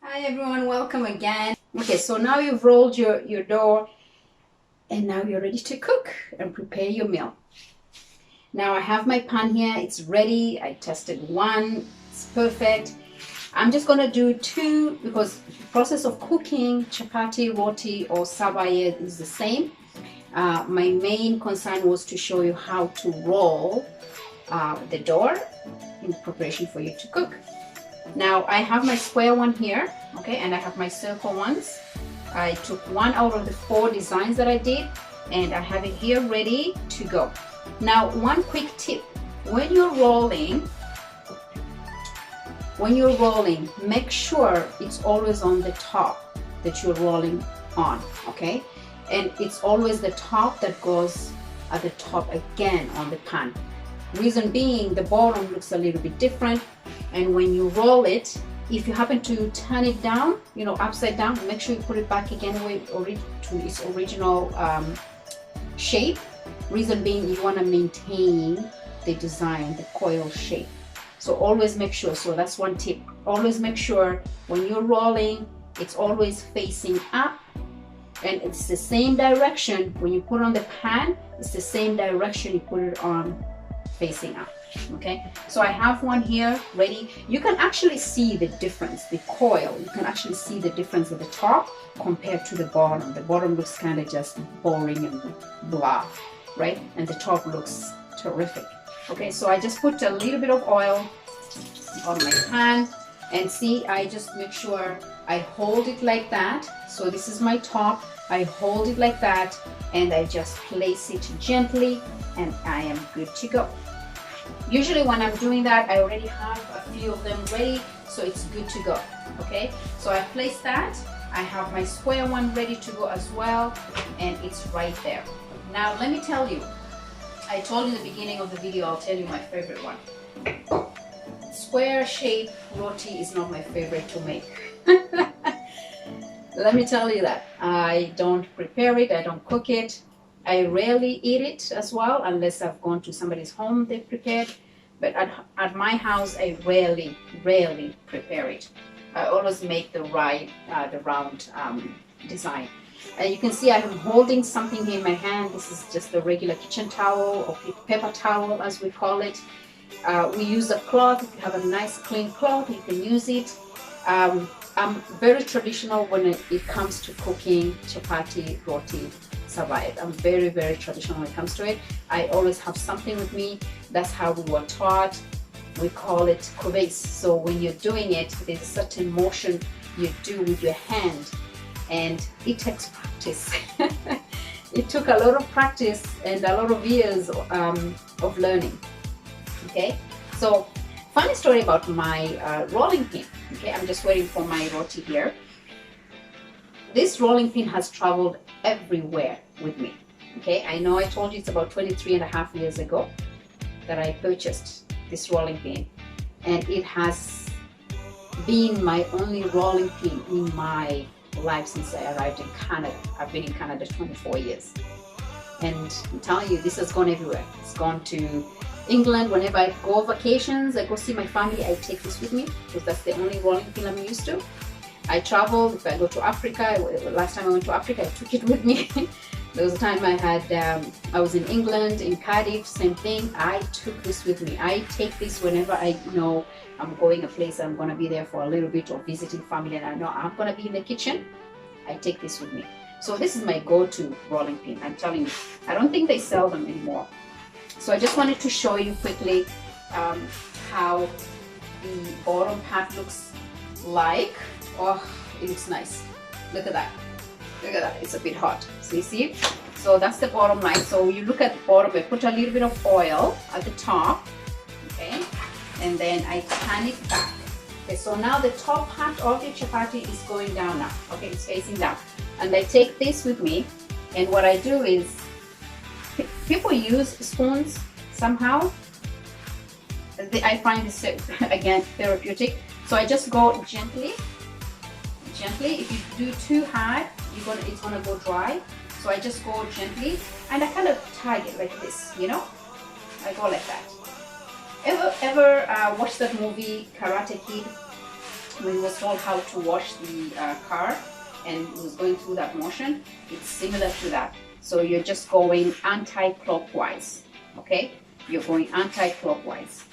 Hi everyone, welcome again. Okay, so now you've rolled your dough and now you're ready to cook and prepare your meal. Now I have my pan here, it's ready. I tested one, it's perfect. I'm just gonna do two because the process of cooking chapati, roti or sabayed is the same. My main concern was to show you how to roll the dough in preparation for you to cook. Now I have my square one here, okay, and I have my circle ones. I took one out of the 4 designs that I did and I have it here ready to go. Now one quick tip, when you're rolling, make sure it's always on the top that you're rolling on, okay? And it's always the top that goes at the top again on the pan. Reason being, the bottom looks a little bit different, and when you roll it, if you happen to turn it down, upside down, make sure you put it back again to its original shape. Reason being, you want to maintain the design, the coil shape. So always make sure, so that's one tip, always make sure when you're rolling, it's always facing up, and it's the same direction when you put on the pan, it's the same direction you put it on facing up. Okay, so I have one here ready. You can actually see the difference, the coil, you can actually see the difference at the top compared to the bottom. The bottom looks kind of just boring and blah, right? And the top looks terrific. Okay, so I just put a little bit of oil on my pan, and see, I just make sure I hold it like that. So this is my top, I hold it like that, and I just place it gently, and I am good to go. Usually when I'm doing that, I already have a few of them ready, so it's good to go. Okay, so I place that. I have my square one ready to go as well, and it's right there. Now let me tell you, I told you in the beginning of the video, I'll tell you my favorite one. Square shape roti is not my favorite to make. Let me tell you that. I don't prepare it, I don't cook it. I rarely eat it as well, unless I've gone to somebody's home they prepared. But at my house, I rarely prepare it. I always make the round design. And you can see I am holding something in my hand. This is just a regular kitchen towel or paper towel, as we call it. We use a cloth. If you have a nice clean cloth, you can use it. I'm very traditional when it comes to cooking chapati, roti, sabayed. I'm very traditional when it comes to it. I always have something with me. That's how we were taught. We call it kuvais. So when you're doing it, there's a certain motion you do with your hand, and it takes practice. It took a lot of practice and a lot of years of learning. Okay, so funny story about my rolling pin. Okay, I'm just waiting for my roti here. This rolling pin has traveled everywhere with me. Okay, I know I told you it's about 23.5 years ago that I purchased this rolling pin, and it has been my only rolling pin in my life since I arrived in Canada. I've been in Canada 24 years, and I'm telling you, this has gone everywhere. It's gone to England. Whenever I go vacations, I go see my family, I take this with me because that's the only rolling pin I'm used to. I travel, if I go to Africa, last time I went to Africa, I took it with me. There was a time I was in England, in Cardiff, same thing. I took this with me. I take this whenever I know I'm going a place, I'm going to be there for a little bit or visiting family, and I know I'm going to be in the kitchen. I take this with me. So this is my go-to rolling pin. I'm telling you, I don't think they sell them anymore. So I just wanted to show you quickly how the bottom part looks like. Oh, it looks nice. Look at that. Look at that. It's a bit hot. So you see? So that's the bottom line. So you look at the bottom, I put a little bit of oil at the top. Okay. And then I turn it back. Okay, so now the top part of the chapati is going down now. Okay, it's facing down. And I take this with me, and what I do is, people use spoons somehow. I find this, again, therapeutic. So I just go gently. If you do too hard, it's gonna go dry. So I just go gently, and I kind of tag it like this, I go like that. Ever watch that movie Karate Kid? when he was told how to wash the car and he was going through that motion, it's similar to that. So you're just going anti-clockwise, okay? You're going anti-clockwise.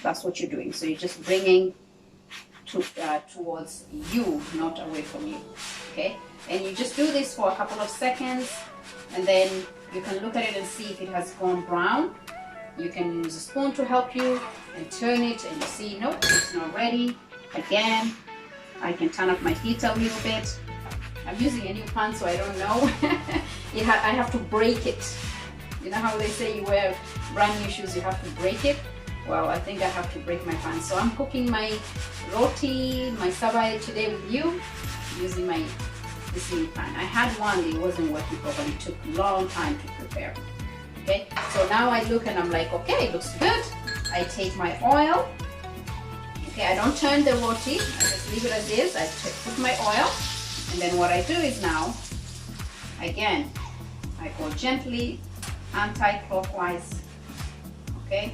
That's what you're doing. So you're just bringing towards you, not away from you, okay? And you just do this for a couple of seconds, and then you can look at it and see if it has gone brown. You can use a spoon to help you and turn it, and you see, nope, it's not ready. Again, I can turn up my heat a little bit. I'm using a new pan, so I don't know. I have to break it. You know how they say you wear brand new shoes, you have to break it? Well, I think I have to break my pan. So I'm cooking my roti, my sabai today with you, using this new pan. I had one, it wasn't working properly. It took a long time to prepare. Okay, so now I look and I'm like, okay, it looks good. I take my oil. Okay, I don't turn the roti, I just leave it as is. I put my oil, and then what I do is now, again, I go gently anti-clockwise, okay?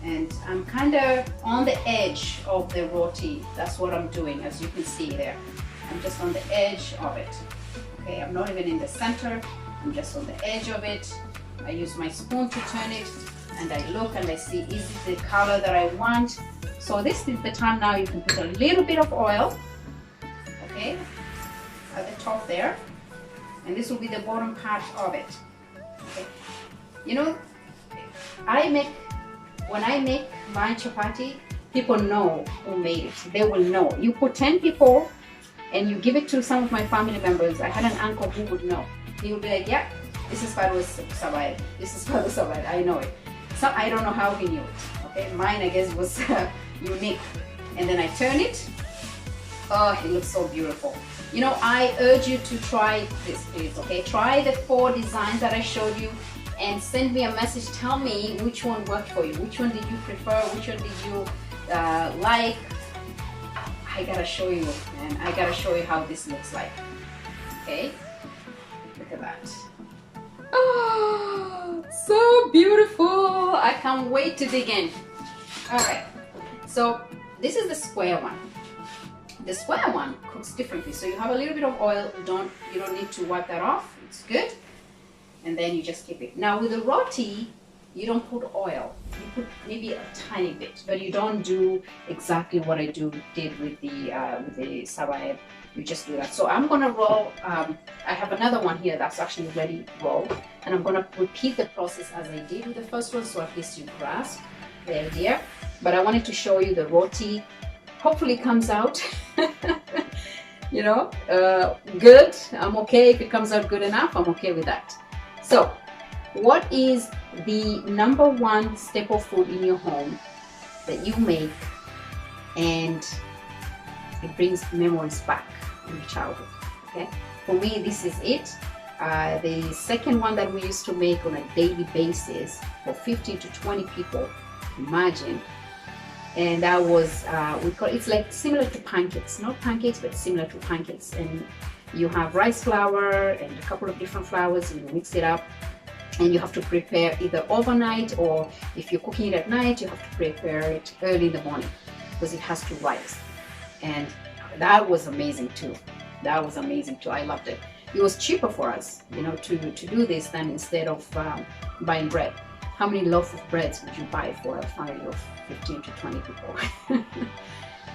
And I'm kind of on the edge of the roti. That's what I'm doing, as you can see there. I'm just on the edge of it. Okay, I'm not even in the center. I'm just on the edge of it. I use my spoon to turn it, and I look and I see, is it the color that I want? So this is the time now you can put a little bit of oil, okay, at the top there. And this will be the bottom part of it. Okay. You know, when I make my chapati, people know who made it. They will know. You put 10 people and you give it to some of my family members. I had an uncle who would know. He would be like, yeah, this is Faro's sabai. This is Faro's sabai. I know it. So I don't know how he knew it. Okay, mine I guess was unique. And then I turn it. Oh, it looks so beautiful. You know, I urge you to try this, please, okay? Try the 4 designs that I showed you and send me a message. Tell me which one worked for you. Which one did you prefer? Which one did you like? I gotta show you, man. I gotta show you how this looks like, okay? Look at that. Oh, so beautiful. I can't wait to dig in. All right, so this is the square one. The square one cooks differently. So you have a little bit of oil. You don't need to wipe that off. It's good. And then you just keep it. Now with the roti, you don't put oil. You put maybe a tiny bit, but you don't do exactly what I did with the sabai. You just do that. So I'm gonna roll. I have another one here that's actually ready rolled, and I'm gonna repeat the process as I did with the first one, so at least you grasp the idea. But I wanted to show you the roti. Hopefully it comes out, you know, good. I'm okay if it comes out good enough. I'm okay with that. So, what is the #1 staple food in your home that you make and it brings memories back in your childhood? Okay, for me, this is it. The second one that we used to make on a daily basis for 15 to 20 people. Imagine. And that was it's like similar to pancakes, not pancakes but similar to pancakes. And you have rice flour and a couple of different flours, and you mix it up, and you have to prepare either overnight, or if you're cooking it at night, you have to prepare it early in the morning because it has to rise. And that was amazing too. That was amazing too. I loved it. It was cheaper for us, you know, to do this than instead of buying bread. How many loaf of breads would you buy for a family of 15 to 20 people?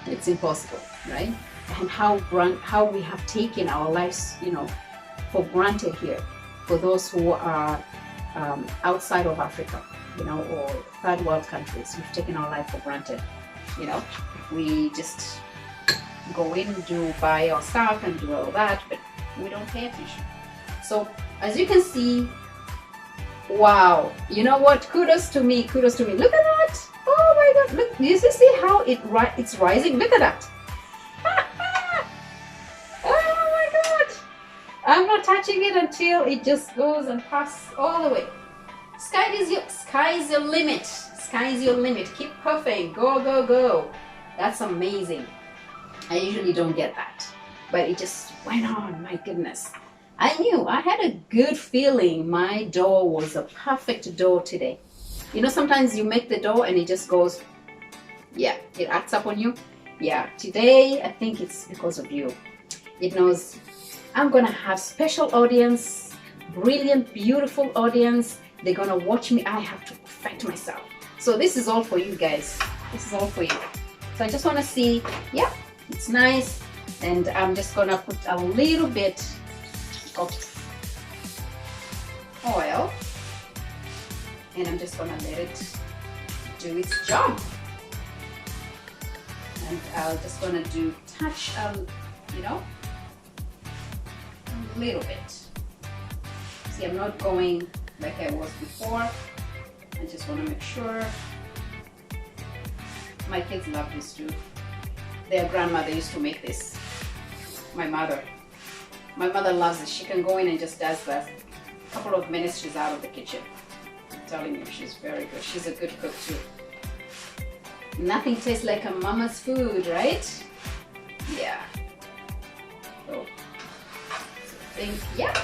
It's impossible, right? And how we have taken our lives, you know, for granted here. For those who are outside of Africa, you know, or third world countries, we've taken our life for granted. You know, we just go in, buy our stuff and do all that, but we don't pay attention. So as you can see, wow, you know what? Kudos to me. Look at that. Oh my God! Look, do you see how it's rising? Look at that. Oh my God! I'm not touching it until it just goes and passes all the way. Sky is your limit. Sky is your limit. Keep puffing. Go, go, go. That's amazing. I usually don't get that, but it just went on. My goodness. I knew, I had a good feeling my dough was a perfect dough today. You know, sometimes you make the dough and it just goes, yeah, it acts up on you. Yeah, today I think it's because of you. It knows I'm gonna have special audience, brilliant, beautiful audience. They're gonna watch me. I have to perfect myself. So this is all for you guys. This is all for you. So I just wanna see, yeah, it's nice. And I'm just gonna put a little bit of oil. And I'm just gonna let it do its job. And I'm just gonna do touch, you know, a little bit. See, I'm not going like I was before. I just want to make sure. My kids love this too. Their grandmother used to make this. My mother loves it. She can go in and just does that. A couple of minutes, she's out of the kitchen. I'm telling you, she's very good. She's a good cook too. Nothing tastes like a mama's food, right? Yeah. So, yeah.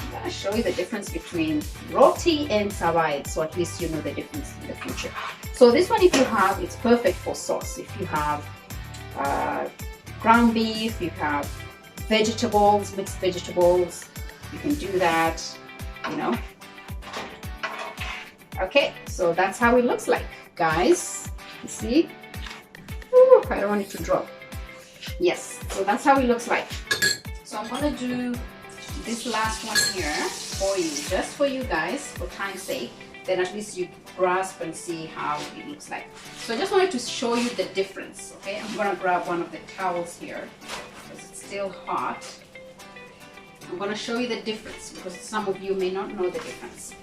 I'm gonna show you the difference between roti and savai, so at least you know the difference in the future. So this one, if you have, it's perfect for sauce. If you have ground beef, you have vegetables, mixed vegetables, you can do that, you know. Okay, so that's how it looks like, guys. You see? Ooh, I don't want it to drop. Yes, so that's how it looks like. So I'm gonna do this last one here for you, just for you guys, for time's sake. Then at least you grasp and see how it looks like. So I just wanted to show you the difference, okay? I'm gonna grab one of the towels here because it's still hot. I'm gonna show you the difference because some of you may not know the difference.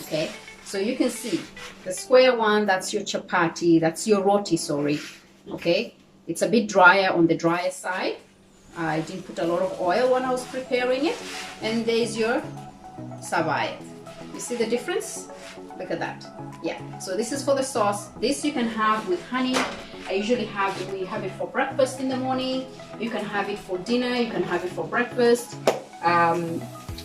Okay, so you can see the square one, that's your chapati, that's your roti, sorry. Okay, it's a bit drier on the drier side. I didn't put a lot of oil when I was preparing it. And there's your savai. You see the difference? Look at that. Yeah, so this is for the sauce. This you can have with honey. I usually have it, we have it for breakfast in the morning. You can have it for dinner, you can have it for breakfast.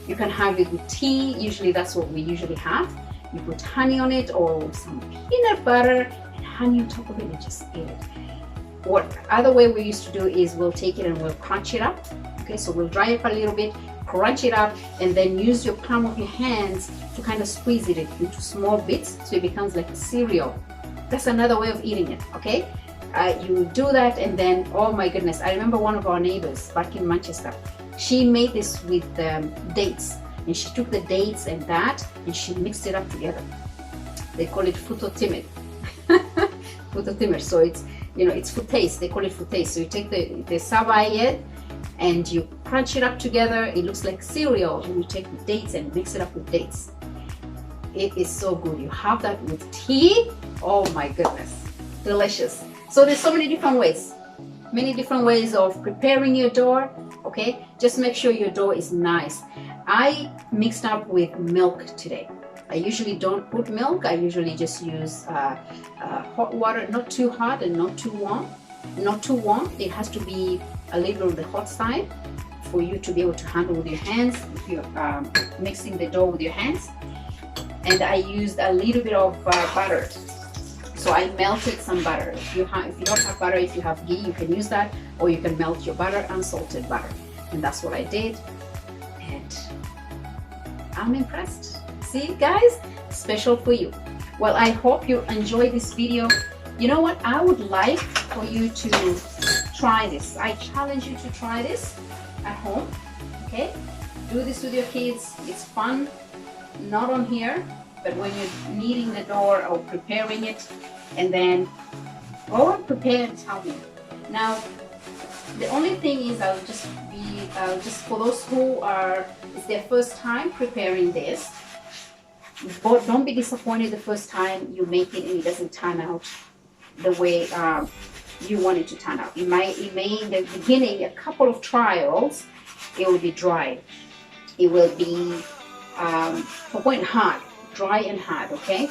You can have it with tea. Usually that's what we usually have. You put honey on it or some peanut butter and honey on top of it and just eat it. What other way we used to do is we'll take it and we'll crunch it up. Okay, so we'll dry it a little bit, crunch it up, and then use your palm of your hands to kind of squeeze it into small bits so it becomes like a cereal. That's another way of eating it, okay? You do that, and then, oh my goodness, I remember one of our neighbors back in Manchester. She made this with dates, and she took the dates and that, and she mixed it up together. They call it fruto timid. Fruto timid, so it's, you know, it's food taste. They call it food taste. So you take the savai and you crunch it up together. It looks like cereal, and you take the dates and mix it up with dates. It is so good. You have that with tea. Oh my goodness, delicious. So there's so many different ways of preparing your dough. Okay, just make sure your dough is nice. I mixed up with milk today. I usually don't put milk. I usually just use hot water, not too hot and not too warm. Not too warm. It has to be a little on the hot side for you to be able to handle with your hands if you're mixing the dough with your hands. And I used a little bit of butter. So I melted some butter. If you don't have butter, if you have ghee, you can use that, or you can melt your butter, unsalted butter. And that's what I did. And I'm impressed. See, guys, special for you. Well, I hope you enjoyed this video. You know what? I would like for you to try this. I challenge you to try this at home. Okay? Do this with your kids. It's fun. Not on here, but when you're kneading the dough or preparing it, and then go and prepare and tell me. Now, the only thing is I'll just for those who it's their first time preparing this, but don't be disappointed the first time you make it and it doesn't turn out the way you want it to turn out. It may in the beginning, a couple of trials, it will be dry. It will be hard, dry and hard, okay?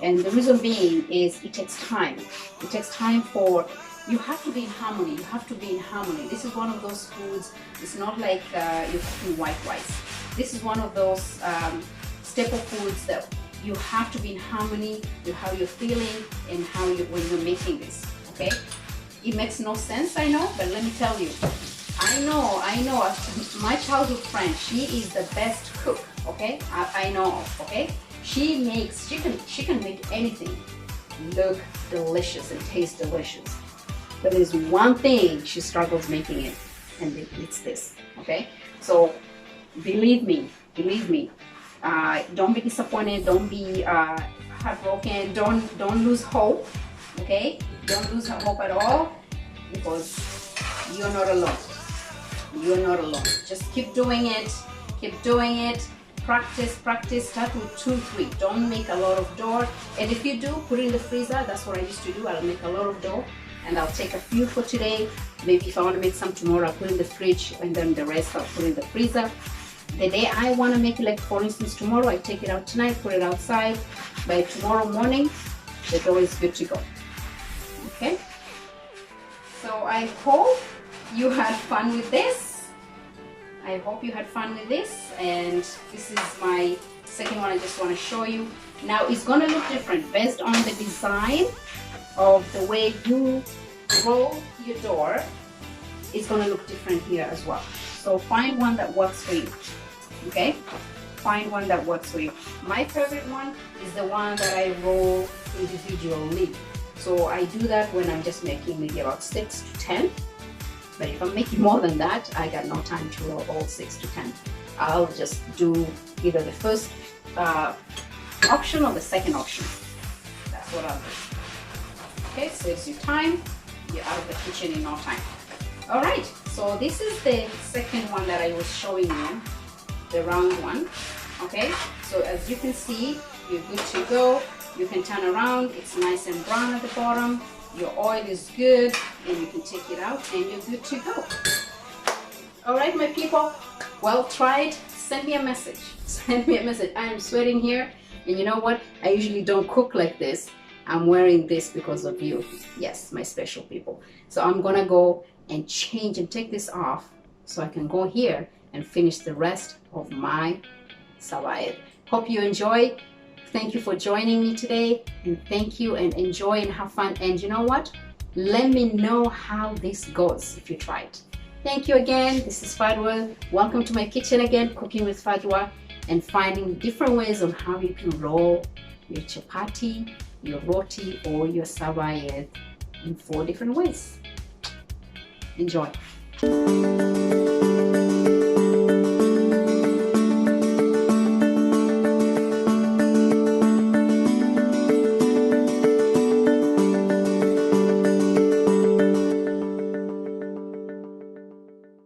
And the reason being is it takes time. It takes time for, you have to be in harmony. You have to be in harmony. This is one of those foods, it's not like you're cooking white rice. This is one of those staple foods that you have to be in harmony with how you're feeling and how when you're making this, okay? It makes no sense, I know, but let me tell you, I know, my childhood friend, she is the best cook, okay? I know, okay? She can make anything look delicious and taste delicious. But there's one thing she struggles making it, and it's this, okay? So believe me, don't be disappointed, don't be heartbroken, don't lose hope, okay? Don't lose hope at all, because you're not alone. You're not alone. Just keep doing it. Practice. Start with 2, 3. Don't make a lot of dough. And if you do, put it in the freezer. That's what I used to do. I'll make a lot of dough, and I'll take a few for today. Maybe if I want to make some tomorrow, I'll put it in the fridge, and then the rest I'll put in the freezer. The day I want to make it, like for instance tomorrow, I take it out tonight, put it outside. By tomorrow morning, the dough is good to go. Okay? So I hope you had fun with this. And this is my second one I just want to show you. Now it's going to look different based on the design of the way you roll your dough. It's going to look different here as well. So find one that works for you, okay? Find one that works for you. My favorite one is the one that I roll individually. So I do that when I'm just making maybe about 6 to 10. But if I'm making more than that, I got no time to roll all 6 to 10. I'll just do either the first option or the second option. That's what I'll do. Okay, saves you time. You're out of the kitchen in no time. All right, so this is the second one that I was showing you, the round one. Okay, so as you can see, you're good to go. You can turn around. It's nice and brown at the bottom. Your oil is good, and you can take it out and you're good to go. All right, my people, well tried. Send me a message. Send me a message. I am sweating here, and you know what? I usually don't cook like this. I'm wearing this because of you. Yes, my special people. So I'm gonna go and change and take this off so I can go here and finish the rest of my sabayed. Hope you enjoy. Thank you for joining me today, and thank you, and enjoy and have fun. And you know what? Let me know how this goes if you try it. Thank you again. This is Fadwa. Welcome to my kitchen again, cooking with Fadwa, and finding different ways on how you can roll your chapati, your roti, or your sabayed in 4 different ways. Enjoy.